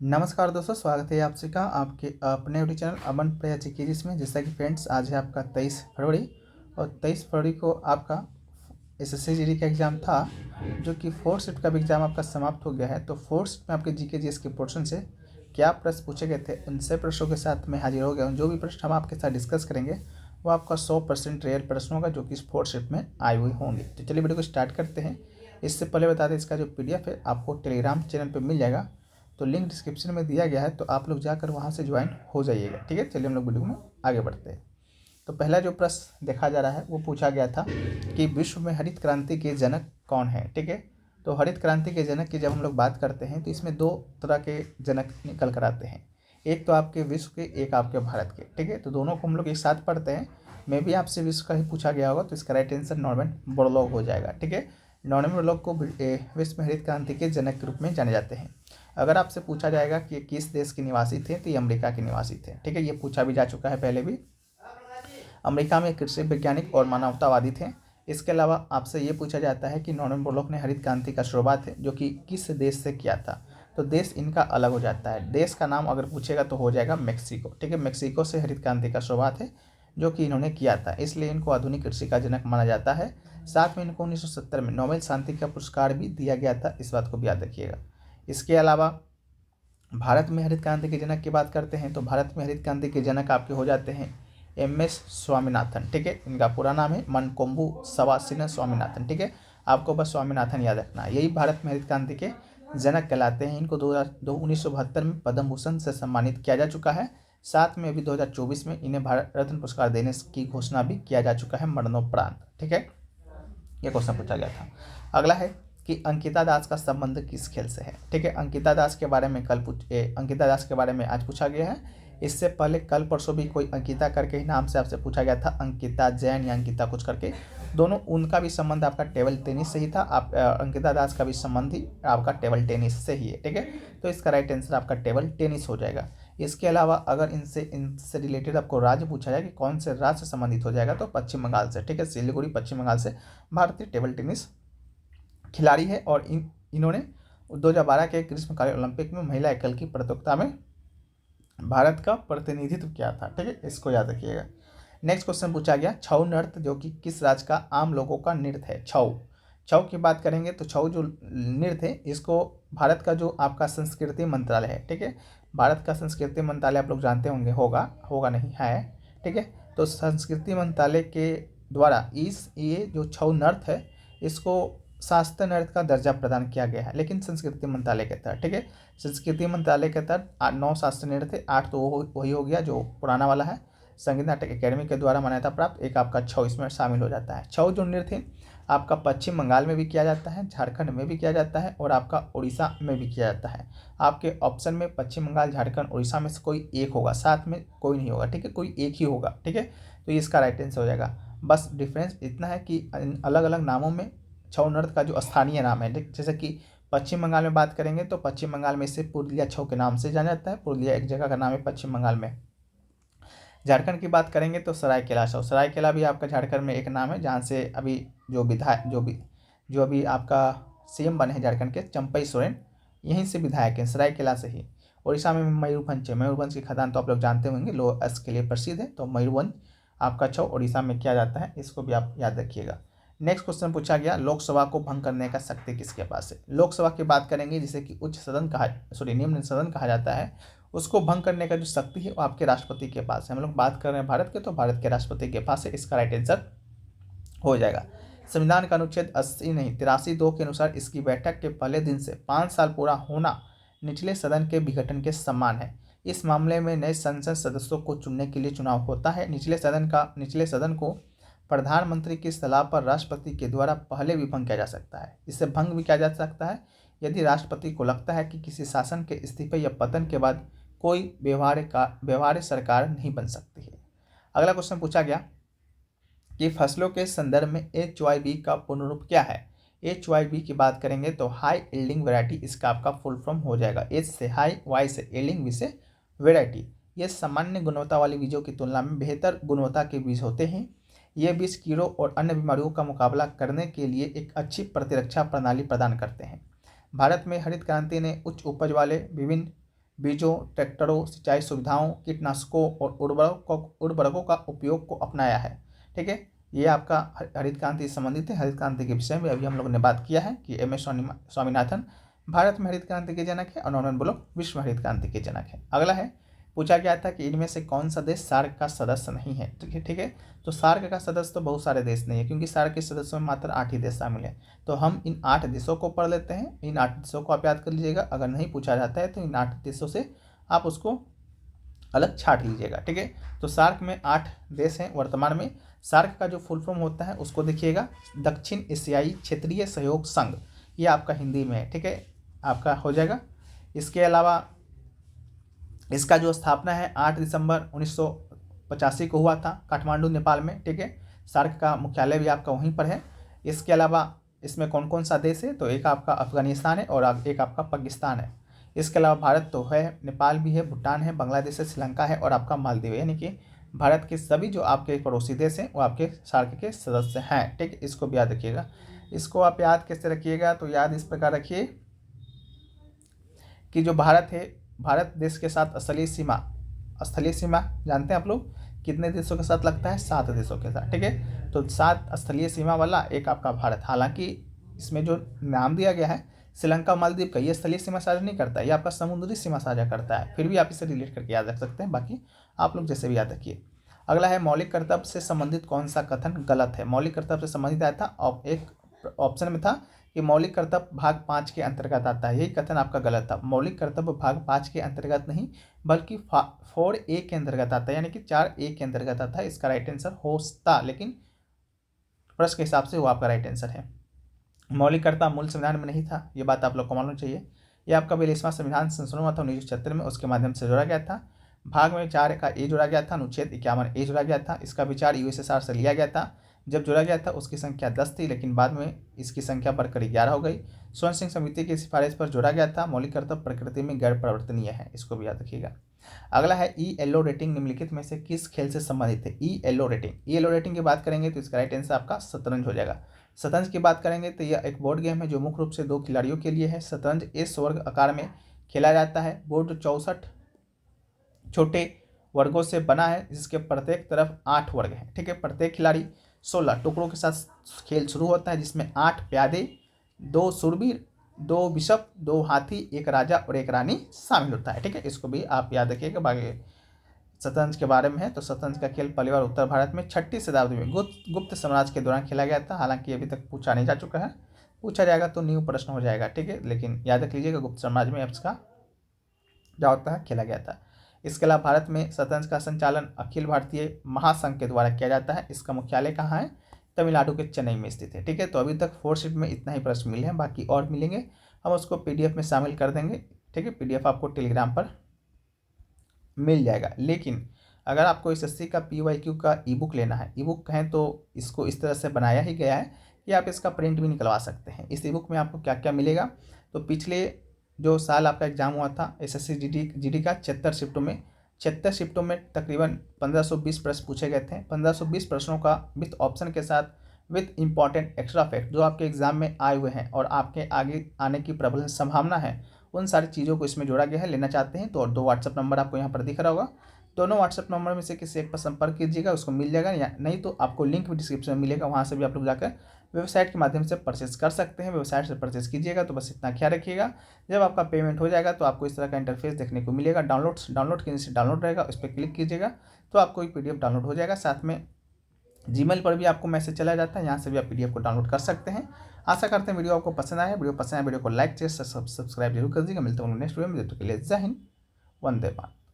नमस्कार दोस्तों, स्वागत है आपसे का आपके अपने यूट्यूब चैनल अमन प्रिया चिकीजिस में। जैसा कि फ्रेंड्स, आज है आपका 23 फरवरी और 23 फरवरी को आपका एसएससी जीडी का एग्ज़ाम था, जो कि फोर्थ शिफ्ट का भी एग्ज़ाम आपका समाप्त हो गया है। तो फोर्थ शिफ्ट में आपके जीके जीएस के पोर्शन से क्या प्रश्न पूछे गए थे, उन सब प्रश्नों के साथ मैं हाजिर हो गया हूँ। जो भी प्रश्न हम आपके साथ डिस्कस करेंगे वो आपका 100% रियल प्रश्न होगा, जो कि इस फोर्थ शिफ्ट में आए हुए होंगे। तो चलिए वीडियो को स्टार्ट करते हैं। इससे पहले बता दें, इसका जो पीडीएफ है आपको टेलीग्राम चैनल पर मिल जाएगा, तो लिंक डिस्क्रिप्शन में दिया गया है, तो आप लोग जाकर वहाँ से ज्वाइन हो जाइएगा। ठीक है, चलिए हम लोग वीडियो में आगे बढ़ते हैं। तो पहला जो प्रश्न देखा जा रहा है वो पूछा गया था कि विश्व में हरित क्रांति के जनक कौन है। ठीक है, तो हरित क्रांति के जनक की जब हम लोग बात करते हैं तो इसमें दो तरह के जनक निकल कर आते हैं। एक तो आपके विश्व के, एक आपके भारत के। ठीक है, तो दोनों को हम लोग एक साथ पढ़ते हैं। मैं भी आपसे विश्व का ही पूछा गया होगा, तो इसका राइट आंसर नॉर्मन बोरलॉग हो जाएगा। ठीक है, नॉर्मन बोरलॉग को विश्व में हरित क्रांति के जनक के रूप में जाने जाते हैं। अगर आपसे पूछा जाएगा कि ये किस देश के निवासी थे, तो ये अमेरिका के निवासी थे। ठीक है, ये पूछा भी जा चुका है पहले भी। अमेरिका में कृषि वैज्ञानिक और मानवतावादी थे। इसके अलावा आपसे ये पूछा जाता है कि नॉर्मन बोरलॉग ने हरित क्रांति का शुरुआत है जो कि किस देश से किया था, तो देश इनका अलग हो जाता है। देश का नाम अगर पूछेगा तो हो जाएगा मेक्सिको। ठीक है, मेक्सिको से हरित क्रांति का शुरुआत है जो कि इन्होंने किया था, इसलिए इनको आधुनिक कृषि का जनक माना जाता है। साथ में इनको 1970 में नोबेल शांति का पुरस्कार भी दिया गया था, इस बात को भी याद रखिएगा। इसके अलावा भारत में हरित क्रांति के जनक की बात करते हैं तो भारत में हरित क्रांति के जनक आपके हो जाते हैं MS स्वामीनाथन। ठीक है, इनका पूरा नाम है मनकोम्बू सवासिना स्वामीनाथन। ठीक है, आपको बस स्वामीनाथन याद रखना है, यही भारत में हरित क्रांति के जनक कहलाते हैं। इनको 1972 में पद्म भूषण से सम्मानित किया जा चुका है। साथ में अभी 2024 में इन्हें भारत रत्न पुरस्कार देने की घोषणा भी किया जा चुका है मरणोपरांत। ठीक है, ये क्वेश्चन पूछा गया था। अगला है कि अंकिता दास का संबंध किस खेल से है। ठीक है, अंकिता दास के बारे में अंकिता दास के बारे में आज पूछा गया है। इससे पहले कल परसों भी कोई अंकिता करके ही नाम से आपसे पूछा गया था, अंकिता जैन या अंकिता कुछ करके। दोनों, उनका भी संबंध आपका टेबल टेनिस से ही था। आप अंकिता दास का भी संबंध ही आपका टेबल टेनिस से ही है। ठीक है, तो इसका राइट आंसर आपका टेबल टेनिस हो जाएगा। इसके अलावा अगर इनसे रिलेटेड आपको राज्य पूछा जाए कि कौन से राज्य से संबंधित हो जाएगा, तो पश्चिम बंगाल से। ठीक है, सिलीगुड़ी पश्चिम बंगाल से भारतीय टेबल टेनिस खिलाड़ी है और इन्होंने 2012 के ग्रीष्मकालीन ओलंपिक में महिला एकल की प्रतियोगिता में भारत का प्रतिनिधित्व किया था। ठीक है, इसको याद रखिएगा। नेक्स्ट क्वेश्चन पूछा गया छऊ नृत्य जो कि किस राज्य का आम लोगों का नृत्य है। छऊ छऊ की बात करेंगे तो छऊ जो नृत्य है इसको भारत का जो आपका संस्कृति मंत्रालय है। ठीक है, भारत का संस्कृति मंत्रालय आप लोग जानते होंगे, होगा नहीं है। ठीक है, तो संस्कृति मंत्रालय के द्वारा ये जो छऊ नृत्य है इसको शास्त्रीय नृत्य का दर्जा प्रदान किया गया है, लेकिन संस्कृति मंत्रालय के तहत। ठीक है, संस्कृति मंत्रालय के तहत 9 शास्त्रीय नृत्य थे, 8 तो वही हो गया जो पुराना वाला है, संगीत नाटक अकेडमी के द्वारा मान्यता प्राप्त। एक आपका छऊ इसमें शामिल हो जाता है। छऊ जो नृत्य आपका पश्चिम बंगाल में भी किया जाता है, झारखंड में भी किया जाता है और आपका उड़ीसा में भी किया जाता है। आपके ऑप्शन में पश्चिम बंगाल, झारखंड, उड़ीसा में से कोई एक होगा, साथ में कोई नहीं होगा। ठीक है, कोई एक ही होगा। ठीक है, तो ये इसका राइट आंसर हो जाएगा। बस डिफरेंस इतना है कि अलग अलग नामों में छऊ नृत्य का जो स्थानीय नाम है, जैसे कि पश्चिम बंगाल में बात करेंगे तो पश्चिम बंगाल में इसे पुरुलिया छऊ के नाम से जाना जाता है। पुरुलिया एक जगह का नाम है पश्चिम बंगाल में। झारखंड की बात करेंगे तो सरायकेला छऊ, सरायकेला भी आपका झारखंड में एक नाम है, जहाँ से अभी जो विधायक जो अभी आपका CM बने हैं झारखंड के, चंपई सोरेन, यहीं से विधायक हैं, सरायकेला से ही। उड़ीसा में मयूरभंज है, मयूरभंज की खदान तो आप लोग जानते होंगे, लोह अश्व के लिए प्रसिद्ध है। तो मयूरभंज आपका छऊ उड़ीसा में किया जाता है, इसको भी आप याद रखिएगा। नेक्स्ट क्वेश्चन पूछा गया लोकसभा को भंग करने का शक्ति किसके पास है। लोकसभा की बात करेंगे जिसे कि निम्न सदन कहा जाता है, उसको भंग करने का जो शक्ति है वो आपके राष्ट्रपति के पास है। हम लोग बात कर रहे हैं भारत के, तो भारत के राष्ट्रपति के पास है, इसका राइट आंसर हो जाएगा। संविधान का अनुच्छेद 80 नहीं 83(2) के अनुसार इसकी बैठक के पहले दिन से 5 साल पूरा होना निचले सदन के विघटन के समान है। इस मामले में नए संसद सदस्यों को चुनने के लिए चुनाव होता है। निचले सदन को प्रधानमंत्री की सलाह पर राष्ट्रपति के द्वारा पहले भी भंग किया जा सकता है। इसे भंग भी किया जा सकता है यदि राष्ट्रपति को लगता है कि किसी शासन के इस्तीफे या पतन के बाद कोई व्यवहार्य सरकार नहीं बन सकती है। अगला क्वेश्चन पूछा गया कि फसलों के संदर्भ में HYV का पूर्ण रूप क्या है। HYV की बात करेंगे तो हाई यील्डिंग वैरायटी, इसका आपका फुल फॉर्म हो जाएगा। H से हाई, Y से यील्डिंग, V से वैरायटी। ये सामान्य गुणवत्ता वाले बीजों की तुलना में बेहतर गुणवत्ता के बीज होते हैं। ये बीज कीड़ों और अन्य बीमारियों का मुकाबला करने के लिए एक अच्छी प्रतिरक्षा प्रणाली प्रदान करते हैं। भारत में हरित क्रांति ने उच्च उपज वाले विभिन्न बीजों, ट्रैक्टरों, सिंचाई सुविधाओं, कीटनाशकों और उर्वरकों का उपयोग को अपनाया है। ठीक है, ये आपका हरित क्रांति से संबंधित है। हरित क्रांति के विषय में अभी हम लोग ने बात किया है कि एम एस स्वामीनाथन भारत में हरित क्रांति के जनक है और नॉर्मन बोरलॉग विश्व हरित क्रांति के जनक है। अगला है, पूछा गया था कि इनमें से कौन सा देश सार्क का सदस्य नहीं है। ठीक है, तो सार्क का सदस्य तो बहुत सारे देश नहीं है, क्योंकि सार्क के सदस्यों में मात्र 8 ही देश शामिल है। तो हम इन 8 देशों को पढ़ लेते हैं। इन 8 देशों को आप याद कर लीजिएगा। अगर नहीं पूछा जाता है तो इन 8 देशों से आप उसको अलग छाट लीजिएगा। ठीक है, तो सार्क में 8 देश हैं वर्तमान में। सार्क का जो फुल फॉर्म होता है उसको देखिएगा, दक्षिण एशियाई क्षेत्रीय सहयोग संघ, ये आपका हिंदी में है। ठीक है, आपका हो जाएगा। इसके अलावा इसका जो स्थापना है 8 दिसंबर 1985 को हुआ था काठमांडू नेपाल में। ठीक है, सार्क का मुख्यालय भी आपका वहीं पर है। इसके अलावा इसमें कौन कौन सा देश है, तो एक आपका अफगानिस्तान है और एक आपका पाकिस्तान है। इसके अलावा भारत तो है, नेपाल भी है, भूटान है, बांग्लादेश है, श्रीलंका है और आपका मालदीव है। यानी कि भारत के सभी जो आपके पड़ोसी देश हैं वो आपके सार्क के सदस्य हैं। ठीक है, इसको भी याद रखिएगा। इसको आप याद कैसे रखिएगा, तो याद इस प्रकार रखिए कि जो भारत है, भारत देश के साथ स्थलीय सीमा जानते हैं आप लोग कितने देशों के साथ लगता है, 7 देशों के साथ। ठीक है, तो 7 स्थलीय सीमा वाला एक आपका भारत। हालांकि इसमें जो नाम दिया गया है श्रीलंका मालदीव का, ये स्थलीय सीमा साझा नहीं करता है, ये आपका समुद्री सीमा साझा करता है। फिर भी आप इसे रिलेट करके याद रख सकते हैं, बाकी आप लोग जैसे भी याद रखिए। अगला है, मौलिक कर्तव्य से संबंधित कौन सा कथन गलत है। मौलिक कर्तव्य से संबंधित आया था और एक ऑप्शन में था कि मौलिक कर्तव्य भाग 5 के अंतर्गत आता है। यही कथन आपका गलत था। मौलिक कर्तव्य भाग 5 के अंतर्गत नहीं बल्कि 4A के अंतर्गत आता है, यानी कि 4A के अंतर्गत आता है। इसका राइट आंसर होता, लेकिन प्रश्न के हिसाब से वो आपका राइट आंसर है। मौलिक कर्तव्य मूल संविधान में नहीं था, ये बात आप लोग को मालूम चाहिए। ये आपका 42वां संविधान संशोधन हुआ था 1976 में, उसके माध्यम से जोड़ा गया था। भाग में 4 का ए जोड़ा गया था, अनुच्छेद 51A जोड़ा गया था। इसका विचार यूएसएसआर से लिया गया था। जब जोड़ा गया था उसकी संख्या 10 थी, लेकिन बाद में इसकी संख्या बढ़कर 11 हो गई। स्वर्ण सिंह समिति की सिफारिश पर जोड़ा गया था। मौलिक कर्तव्य प्रकृति में गैर परिवर्तनीय है, इसको भी याद रखिएगा। अगला है, ELO रेटिंग निम्नलिखित में से किस खेल से संबंधित है। ELO रेटिंग की बात करेंगे तो इसका राइट आंसर आपका शतरंज हो जाएगा। शतरंज की बात करेंगे तो यह एक बोर्ड गेम है जो मुख्य रूप से 2 खिलाड़ियों के लिए है। शतरंज इस वर्ग आकार में खेला जाता है। बोर्ड 64 छोटे वर्गों से बना है, जिसके प्रत्येक तरफ 8 वर्ग हैं। ठीक है, प्रत्येक खिलाड़ी 16 टुकड़ों के साथ खेल शुरू होता है, जिसमें 8 प्यादे, 2 शूरवीर, 2 बिशप, 2 हाथी, 1 राजा और 1 रानी शामिल होता है। ठीक है, इसको भी आप याद रखिएगा। बाकी शतरंज के बारे में है तो शतरंज का खेल पहली बार उत्तर भारत में 6वीं शताब्दी में गुप्त साम्राज्य के दौरान खेला गया था। हालांकि अभी तक पूछा नहीं जा चुका है, पूछा जाएगा तो न्यू प्रश्न हो जाएगा। ठीक है, लेकिन याद रख लीजिएगा गुप्त साम्राज्य में इसका क्या होता है, खेला गया था। इसके अलावा भारत में शतरंज का संचालन अखिल भारतीय महासंघ के द्वारा किया जाता है। इसका मुख्यालय कहाँ है, तमिलनाडु के चेन्नई में स्थित है। ठीक है, तो अभी तक 4 शिफ्ट में इतना ही प्रश्न मिले हैं, बाकी और मिलेंगे, हम उसको PDF में शामिल कर देंगे। ठीक है, PDF आपको टेलीग्राम पर मिल जाएगा। लेकिन अगर आपको SSC का PYQ का ई-बुक लेना है, ई-बुक है तो इसको इस तरह से बनाया ही गया है कि आप इसका प्रिंट भी निकलवा सकते हैं। इस ई-बुक में आपको क्या क्या मिलेगा, तो पिछले जो साल आपका एग्जाम हुआ था SSC GD का 76 शिफ्टों में तकरीबन 1520 प्रश्न पूछे गए थे। 1520 प्रश्नों का विथ ऑप्शन के साथ विथ इंपॉर्टेंट एक्स्ट्रा फैक्ट जो आपके एग्जाम में आए हुए हैं और आपके आगे आने की प्रबल संभावना है, उन सारी चीज़ों को इसमें जोड़ा गया है। लेना चाहते हैं तो 2 व्हाट्सअप नंबर आपको यहाँ पर दिख रहा होगा, दोनों व्हाट्सअप नंबर में से किसी एक पर संपर्क कीजिएगा, उसको मिल जाएगा। या नहीं तो आपको लिंक भी डिस्क्रिप्शन में मिलेगा, वहाँ से भी आप लोग जाकर वेबसाइट के माध्यम से परचेस कर सकते हैं। वेबसाइट से परचेस कीजिएगा। तो बस इतना ख्याल रखिएगा, जब आपका पेमेंट हो जाएगा तो आपको इस तरह का इंटरफेस देखने को मिलेगा। डाउनलोड के नीचे डाउनलोड रहेगा, उस पर क्लिक कीजिएगा तो आपको एक PDF डाउनलोड हो जाएगा। साथ में Gmail पर भी आपको मैसेज चला जाता है, यहाँ से भी आप PDF को डाउनलोड कर सकते हैं। आशा करते हैं वीडियो आपको पसंद आया। वीडियो पसंद आया वीडियो को लाइक, शेयर, सब्सक्राइब जरूर कर दीजिएगा। मिलते हैं नेक्स्ट वीडियो में, जब तक के लिए जय हिंद, वंदे मातरम।